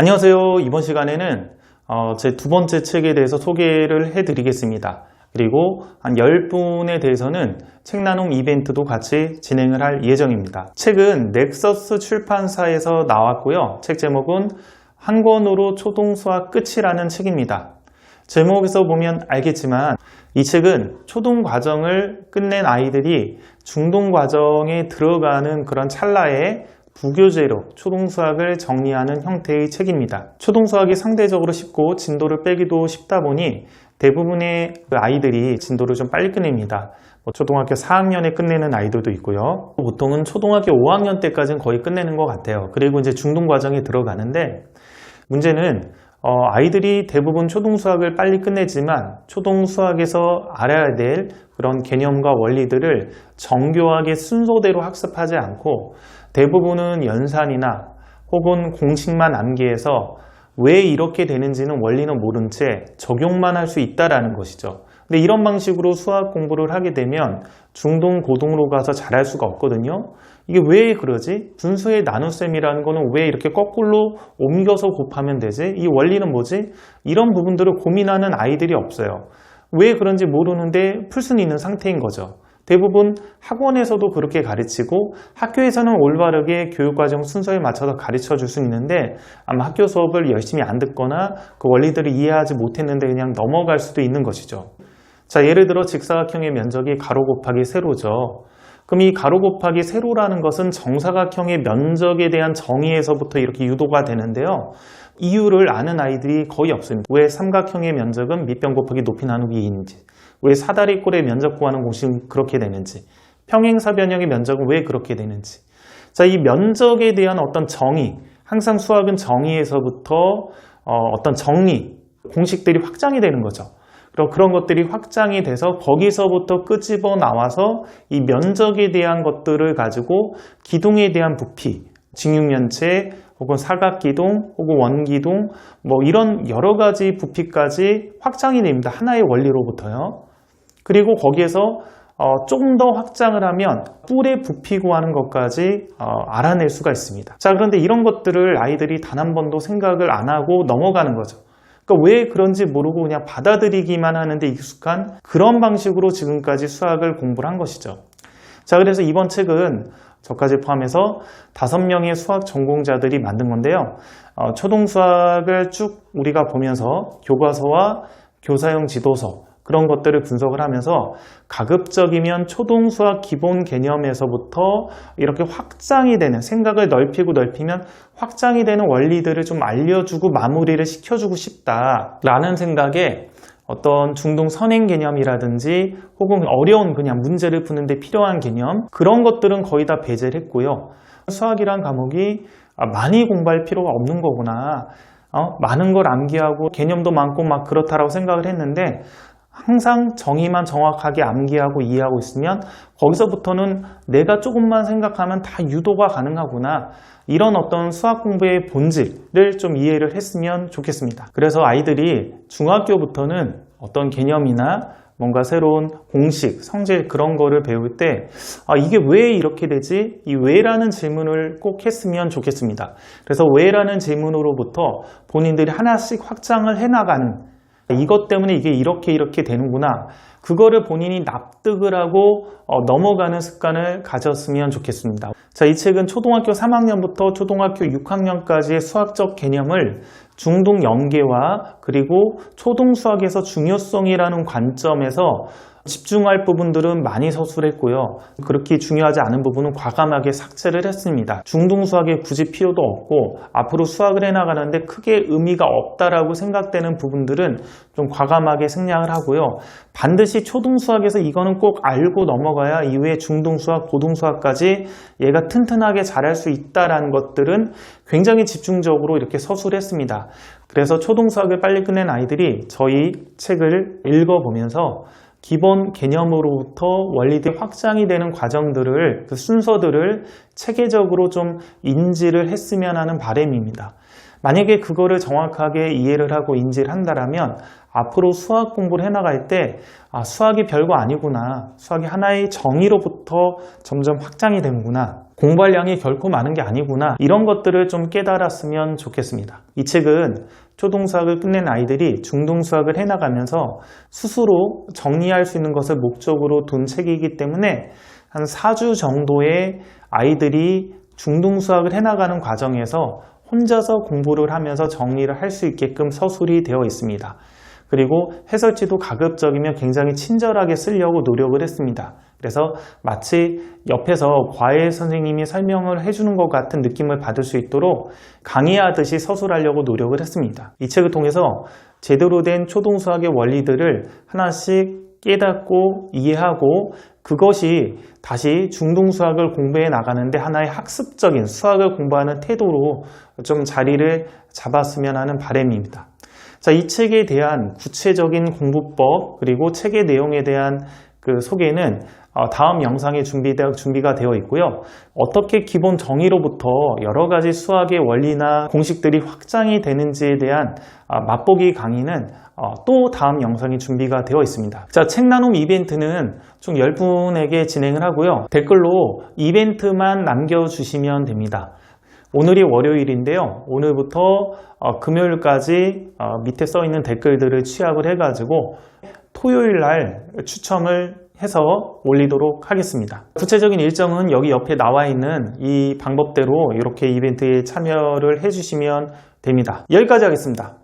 안녕하세요. 이번 시간에는 제 두 번째 책에 대해서 소개를 해드리겠습니다. 그리고 한 10분에 대해서는 책 나눔 이벤트도 같이 진행을 할 예정입니다. 책은 넥서스 출판사에서 나왔고요. 책 제목은 한 권으로 초등수학 끝이라는 책입니다. 제목에서 보면 알겠지만 이 책은 초등 과정을 끝낸 아이들이 중등 과정에 들어가는 그런 찰나에 부교재로 초등수학을 정리하는 형태의 책입니다. 초등수학이 상대적으로 쉽고 진도를 빼기도 쉽다 보니 대부분의 아이들이 진도를 좀 빨리 끝냅니다. 초등학교 4학년에 끝내는 아이들도 있고요. 보통은 초등학교 5학년 때까지는 거의 끝내는 것 같아요. 그리고 이제 중등 과정에 들어가는데 문제는 아이들이 대부분 초등수학을 빨리 끝내지만 초등수학에서 알아야 될 그런 개념과 원리들을 정교하게 순서대로 학습하지 않고 대부분은 연산이나 혹은 공식만 암기해서 왜 이렇게 되는지는 원리는 모른 채 적용만 할 수 있다는 것이죠. 근데 이런 방식으로 수학 공부를 하게 되면 중등, 고등으로 가서 잘할 수가 없거든요. 이게 왜 그러지? 분수의 나눗셈이라는 거는 왜 이렇게 거꾸로 옮겨서 곱하면 되지? 이 원리는 뭐지? 이런 부분들을 고민하는 아이들이 없어요. 왜 그런지 모르는데 풀 수는 있는 상태인 거죠. 대부분 학원에서도 그렇게 가르치고 학교에서는 올바르게 교육과정 순서에 맞춰서 가르쳐 줄 수 있는데 아마 학교 수업을 열심히 안 듣거나 그 원리들을 이해하지 못했는데 그냥 넘어갈 수도 있는 것이죠. 자, 예를 들어 직사각형의 면적이 가로 곱하기 세로죠. 그럼 이 가로 곱하기 세로라는 것은 정사각형의 면적에 대한 정의에서부터 이렇게 유도가 되는데요. 이유를 아는 아이들이 거의 없습니다. 왜 삼각형의 면적은 밑변 곱하기 높이 나누기 2인지, 왜 사다리꼴의 면적 구하는 공식은 그렇게 되는지, 평행사변형의 면적은 왜 그렇게 되는지. 자, 이 면적에 대한 어떤 정의, 항상 수학은 정의에서부터 어떤 정리, 공식들이 확장이 되는 거죠. 그럼 그런 것들이 확장이 돼서 거기서부터 끄집어 나와서 이 면적에 대한 것들을 가지고 기둥에 대한 부피, 직육면체, 혹은 사각기둥, 혹은 원기둥, 이런 여러 가지 부피까지 확장이 됩니다. 하나의 원리로부터요. 그리고 거기에서 조금 더 확장을 하면 뿔의 부피 구하는 것까지 알아낼 수가 있습니다. 자, 그런데 이런 것들을 아이들이 단 한 번도 생각을 안 하고 넘어가는 거죠. 그러니까 왜 그런지 모르고 그냥 받아들이기만 하는데 익숙한 그런 방식으로 지금까지 수학을 공부를 한 것이죠. 자, 그래서 이번 책은 저까지 포함해서 5명의 수학 전공자들이 만든 건데요. 초등수학을 쭉 우리가 보면서 교과서와 교사용 지도서 그런 것들을 분석을 하면서 가급적이면 초등수학 기본 개념에서부터 이렇게 확장이 되는, 생각을 넓히면 확장이 되는 원리들을 좀 알려주고 마무리를 시켜주고 싶다라는 생각에 어떤 중등 선행 개념이라든지 혹은 어려운 그냥 문제를 푸는 데 필요한 개념, 그런 것들은 거의 다 배제를 했고요. 수학이란 과목이 많이 공부할 필요가 없는 거구나, 많은 걸 암기하고 개념도 많고 막 그렇다라고 생각을 했는데 항상 정의만 정확하게 암기하고 이해하고 있으면 거기서부터는 내가 조금만 생각하면 다 유도가 가능하구나, 이런 어떤 수학 공부의 본질을 좀 이해를 했으면 좋겠습니다. 그래서 아이들이 중학교부터는 어떤 개념이나 뭔가 새로운 공식, 성질 그런 거를 배울 때 이게 왜 이렇게 되지? 이 왜라는 질문을 꼭 했으면 좋겠습니다. 그래서 왜라는 질문으로부터 본인들이 하나씩 확장을 해나가는, 이것 때문에 이게 이렇게 되는구나, 그거를 본인이 납득을 하고 넘어가는 습관을 가졌으면 좋겠습니다. 자, 이 책은 초등학교 3학년부터 초등학교 6학년까지의 수학적 개념을 중등 연계와 그리고 초등수학에서 중요성이라는 관점에서 집중할 부분들은 많이 서술했고요. 그렇게 중요하지 않은 부분은 과감하게 삭제를 했습니다. 중등수학에 굳이 필요도 없고 앞으로 수학을 해나가는데 크게 의미가 없다라고 생각되는 부분들은 좀 과감하게 생략을 하고요. 반드시 초등수학에서 이거는 꼭 알고 넘어가야 이후에 중등수학, 고등수학까지 얘가 튼튼하게 잘할 수 있다라는 것들은 굉장히 집중적으로 이렇게 서술했습니다. 그래서 초등수학을 빨리 끝낸 아이들이 저희 책을 읽어보면서 기본 개념으로부터 원리들이 확장이 되는 과정들을, 그 순서들을 체계적으로 좀 인지를 했으면 하는 바람입니다. 만약에 그거를 정확하게 이해를 하고 인지를 한다면 앞으로 수학 공부를 해나갈 때 수학이 별거 아니구나, 수학이 하나의 정의로부터 점점 확장이 되는구나, 공부할 양이 결코 많은 게 아니구나, 이런 것들을 좀 깨달았으면 좋겠습니다. 이 책은 초등수학을 끝낸 아이들이 중등수학을 해나가면서 스스로 정리할 수 있는 것을 목적으로 둔 책이기 때문에 한 4주 정도의 아이들이 중등수학을 해나가는 과정에서 혼자서 공부를 하면서 정리를 할 수 있게끔 서술이 되어 있습니다. 그리고 해설지도 가급적이면 굉장히 친절하게 쓰려고 노력을 했습니다. 그래서 마치 옆에서 과외 선생님이 설명을 해주는 것 같은 느낌을 받을 수 있도록 강의하듯이 서술하려고 노력을 했습니다. 이 책을 통해서 제대로 된 초등수학의 원리들을 하나씩 깨닫고 이해하고 그것이 다시 중등수학을 공부해 나가는데 하나의 학습적인 수학을 공부하는 태도로 좀 자리를 잡았으면 하는 바람입니다. 자, 이 책에 대한 구체적인 공부법 그리고 책의 내용에 대한 그 소개는 다음 영상에 준비가 되어 있고요. 어떻게 기본 정의로부터 여러 가지 수학의 원리나 공식들이 확장이 되는지에 대한 맛보기 강의는 또 다음 영상이 준비가 되어 있습니다. 자, 책 나눔 이벤트는 총 10분에게 진행을 하고요. 댓글로 이벤트만 남겨주시면 됩니다. 오늘이 월요일인데요. 오늘부터 금요일까지 밑에 써 있는 댓글들을 취합을 해가지고 토요일 날 추첨을 해서 올리도록 하겠습니다. 구체적인 일정은 여기 옆에 나와 있는 이 방법대로 이렇게 이벤트에 참여를 해주시면 됩니다. 여기까지 하겠습니다.